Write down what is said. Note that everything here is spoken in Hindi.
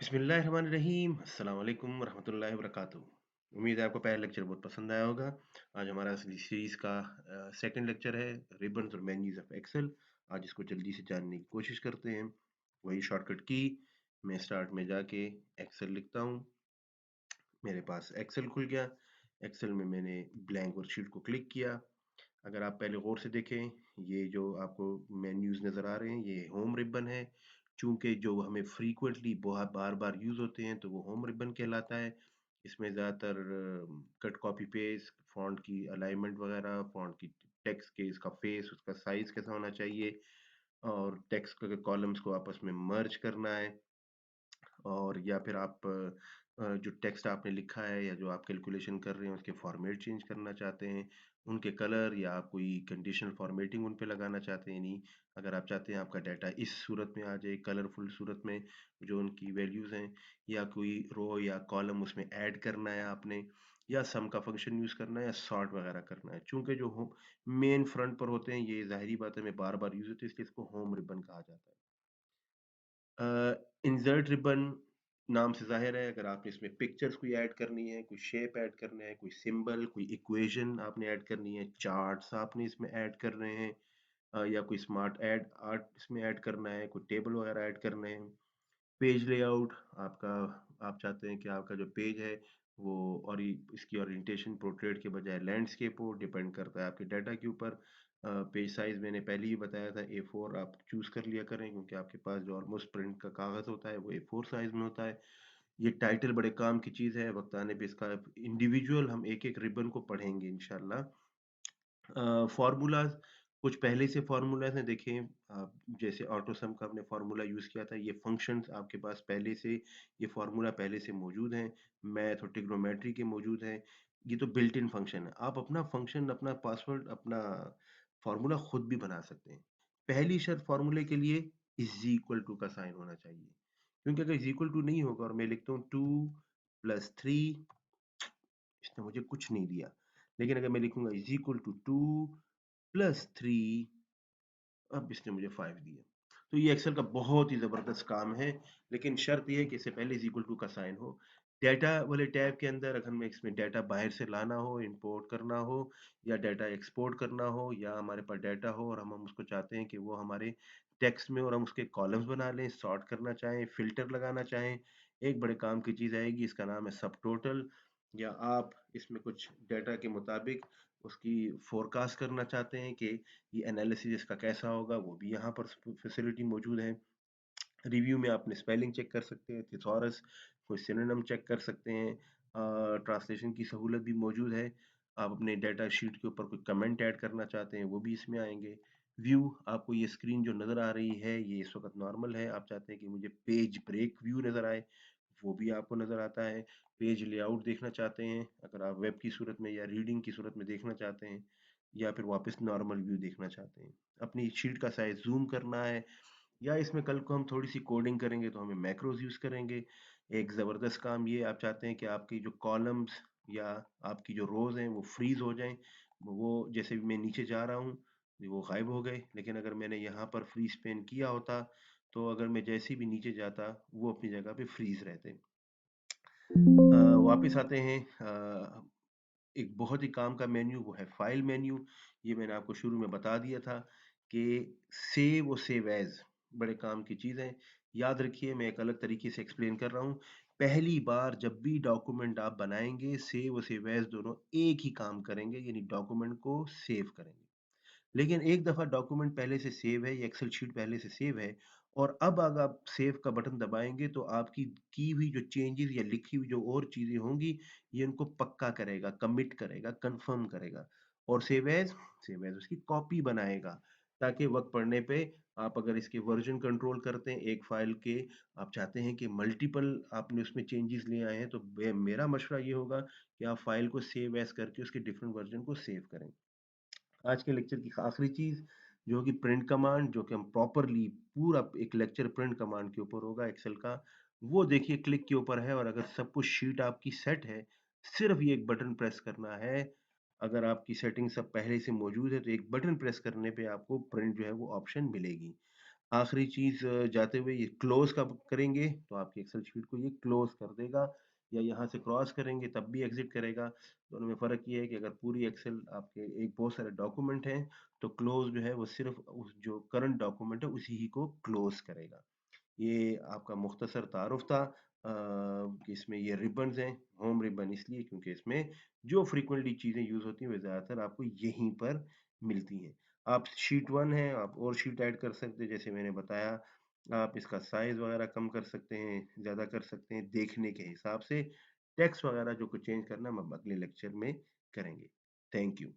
बिस्मिल्लाहिर्रहमानिर्रहीम अस्सलाम वालेकुम रहमतुल्लाहि वबरकातुहू। उम्मीद है आपको पहला लेक्चर बहुत पसंद आया होगा। आज हमारा सीरीज का सेकंड लेक्चर है, रिबन्स और मेन्यूज ऑफ एक्सेल। आज इसको जल्दी से जानने की कोशिश करते हैं। वही शॉर्टकट की, मैं स्टार्ट में जाके एक्सेल लिखता हूँ, मेरे पास एक्सेल खुल गया। एक्सेल में मैंने ब्लैंक वर्कशीट को क्लिक किया। अगर आप पहले गौर से देखें, ये जो आपको मेन्यूज नज़र आ रहे हैं ये होम रिबन है। चूंकि जो हमें फ्रीक्वेंटली बहुत बार बार यूज़ होते हैं तो वो होम रिबन कहलाता है। इसमें ज़्यादातर कट कॉपी पेस्ट, फॉन्ट की अलाइनमेंट वगैरह, फॉन्ट की टेक्स्ट के इसका फेस, उसका साइज कैसा होना चाहिए, और टेक्स्ट के कॉलम्स को आपस में मर्ज करना है, और या फिर आप जो टेक्स्ट आपने लिखा है या जो आप कैलकुलेशन कर रहे हैं उसके फॉर्मेट चेंज करना चाहते हैं, उनके कलर, या आप कोई कंडीशनल फॉर्मेटिंग उन पे लगाना चाहते हैं। नहीं, अगर आप चाहते हैं आपका डाटा इस सूरत में आ जाए, कलरफुल सूरत में, जो उनकी वैल्यूज़ हैं, या कोई रो या कॉलम उसमें ऐड करना है आपने, या सम का फंक्शन यूज़ करना है, या सॉर्ट वगैरह करना है। चूंकि जो हो मेन फ्रंट पर होते हैं ये ज़ाहिरी बात है में बार बार यूज़ होते हैं, इसलिए इसको होम रिबन कहा जाता है। इंसर्ट रिबन नाम से ज़ाहिर है, अगर आपने इसमें पिक्चर्स कोई ऐड करनी है, कोई शेप ऐड करना है, कोई सिंबल, कोई इक्वेशन आपने ऐड करनी है, चार्ट्स आपने इसमें ऐड कर रहे हैं, या कोई स्मार्ट ऐड आर्ट इसमें ऐड करना है, कोई टेबल वगैरह ऐड करने हैं, पेज लेआउट आपका, आप चाहते हैं कि आपका जो पेज है वो, और इसकी ओरिएंटेशन पोर्ट्रेट के बजाय लैंडस्केप हो, डिपेंड करता है आपके डाटा के ऊपर। पेज साइज मैंने पहले ही बताया था A4 आप चूज कर लिया करें, क्योंकि आपके पास जो ऑलमोस्ट प्रिंट का कागज होता है वो A4 साइज में होता है। ये टाइटल बड़े काम की चीज है, वक्त आने पे इसका इंडिविजुअल हम एक एक रिबन को पढ़ेंगे इंशाल्लाह। फार्मूलाज, कुछ पहले से फार्मूलाज हैं, देखें आप, जैसे ऑटो सम का हमने फार्मूला यूज किया था, ये फंक्शंस आपके पास पहले से, ये फार्मूला पहले से मौजूद हैं। मैथ और ट्रिग्नोमेट्री के मौजूद हैं। ये तो बिल्ट इन फंक्शन है, आप अपना फंक्शन, अपना पासवर्ड, अपना फार्मूला खुद भी बना सकते हैं। पहली शर्त फार्मूले के लिए इज इक्वल टू का साइन होना चाहिए, क्योंकि अगर इज इक्वल टू नहीं होगा और मैं लिखता हूँ 2 + 3, इसने मुझे कुछ नहीं दिया। लेकिन अगर मैं लिखूंगा इज इक्वल टू 2 + 3, अब इसने मुझे 5 दिया। तो ये एक्सेल का बहुत ही जबरदस्त काम है, लेकिन शर्त ये है कि इससे पहले इज इक्वल टू का साइन हो। डाटा वाले टैब के अंदर अगर हमें इसमें डाटा बाहर से लाना हो, इंपोर्ट करना हो, या डाटा एक्सपोर्ट करना हो, या हमारे पास डाटा हो और हम उसको चाहते हैं कि वो हमारे टेक्स्ट में, और हम उसके कॉलम्स बना लें, सॉर्ट करना चाहें, फिल्टर लगाना चाहें, एक बड़े काम की चीज़ आएगी, इसका नाम है सब टोटल। या आप इसमें कुछ डाटा के मुताबिक उसकी फोरकास्ट करना चाहते हैं कि ये एनालिसिस इसका कैसा होगा, वो भी यहाँ पर फैसिलिटी मौजूद है। रिव्यू में आपने स्पेलिंग चेक कर सकते हैं, थिसॉरस, कोई सिनोनिम चेक कर सकते हैं, ट्रांसलेशन की सहूलत भी मौजूद है। आप अपने डाटा शीट के ऊपर कोई कमेंट ऐड करना चाहते हैं वो भी इसमें आएंगे। व्यू, आपको ये स्क्रीन जो नज़र आ रही है ये इस वक्त नॉर्मल है, आप चाहते हैं कि मुझे पेज ब्रेक व्यू नज़र आए, वो भी आपको नज़र आता है। पेज लेआउट देखना चाहते हैं, अगर आप वेब की सूरत में या रीडिंग की सूरत में देखना चाहते हैं, या फिर वापस नॉर्मल व्यू देखना चाहते हैं, अपनी शीट का साइज जूम करना है, या इसमें कल को हम थोड़ी सी कोडिंग करेंगे तो हमें मैक्रोज यूज करेंगे। एक ज़बरदस्त काम ये, आप चाहते हैं कि आपकी जो कॉलम्स या आपकी जो रोज हैं वो फ्रीज हो जाएं, वो जैसे भी मैं नीचे जा रहा हूँ वो गायब हो गए, लेकिन अगर मैंने यहाँ पर फ्रीज पेन किया होता तो अगर मैं जैसे भी नीचे जाता वो अपनी जगह पे फ्रीज रहते। वापस आते हैं, एक बहुत ही काम का मेन्यू वो है फाइल मेन्यू। ये मैंने आपको शुरू में बता दिया था कि सेव और सेव एज बड़े काम की चीज़ है। याद रखिए, मैं एक अलग तरीके से एक्सप्लेन कर रहा हूँ। पहली बार जब भी डॉक्यूमेंट आप बनाएंगे, सेव और सेव एज दोनों एक ही काम करेंगे, यानी डॉक्यूमेंट को सेव करेंगे। लेकिन एक दफ़ा डॉक्यूमेंट पहले से सेव है, ये एक्सेल शीट पहले से सेव है, और अब अगर आप सेव का बटन दबाएंगे तो आपकी की हुई जो चेंजेस या लिखी हुई जो और चीज़ें होंगी ये उनको पक्का करेगा, कमिट करेगा, कंफर्म करेगा। और सेव एज उसकी कॉपी बनाएगा, ताकि वक्त पड़ने पे आप अगर इसके वर्जन कंट्रोल करते हैं एक फाइल के, आप चाहते हैं कि मल्टीपल आपने उसमें चेंजेस ले आए हैं, तो मेरा मशवरा ये होगा कि आप फाइल को सेव एज करके उसके डिफरेंट वर्जन को सेव करें। आज के लेक्चर की आखिरी चीज जो कि प्रिंट कमांड, जो कि हम प्रॉपरली पूरा एक लेक्चर प्रिंट कमांड के ऊपर होगा एक्सेल का, वो देखिए क्लिक के ऊपर है, और अगर सब कुछ शीट आपकी सेट है, सिर्फ ये एक बटन प्रेस करना है। अगर आपकी सेटिंग सब पहले से मौजूद है तो एक बटन प्रेस करने पे आपको प्रिंट जो है वो ऑप्शन मिलेगी। आखिरी चीज़ जाते हुए ये क्लोज़ कब करेंगे, तो आपकी एक्सेल शीट को ये क्लोज़ कर देगा या यहाँ से क्रॉस करेंगे तब भी एग्ज़िट करेगा। दोनों में फ़र्क ये है कि अगर पूरी एक्सेल आपके एक बहुत सारे डॉक्यूमेंट हैं, तो क्लोज़ जो है वो सिर्फ़ उस जो करंट डॉक्यूमेंट है उसी ही को क्लोज़ करेगा। ये आपका मुख्तसर तारुफ था कि इसमें ये रिबन्स हैं, होम रिबन इसलिए क्योंकि इसमें जो फ्रीक्वेंटली चीज़ें यूज़ होती हैं, वो ज़्यादातर आपको यहीं पर मिलती हैं। आप शीट 1 है, आप और शीट ऐड कर सकते हैं, जैसे मैंने बताया। आप इसका साइज़ वगैरह कम कर सकते हैं, ज़्यादा कर सकते हैं, देखने के हिसाब से। टेक्स्ट वगैरह जो कुछ चेंज करना, हम अब अगले लेक्चर में करेंगे। Thank you.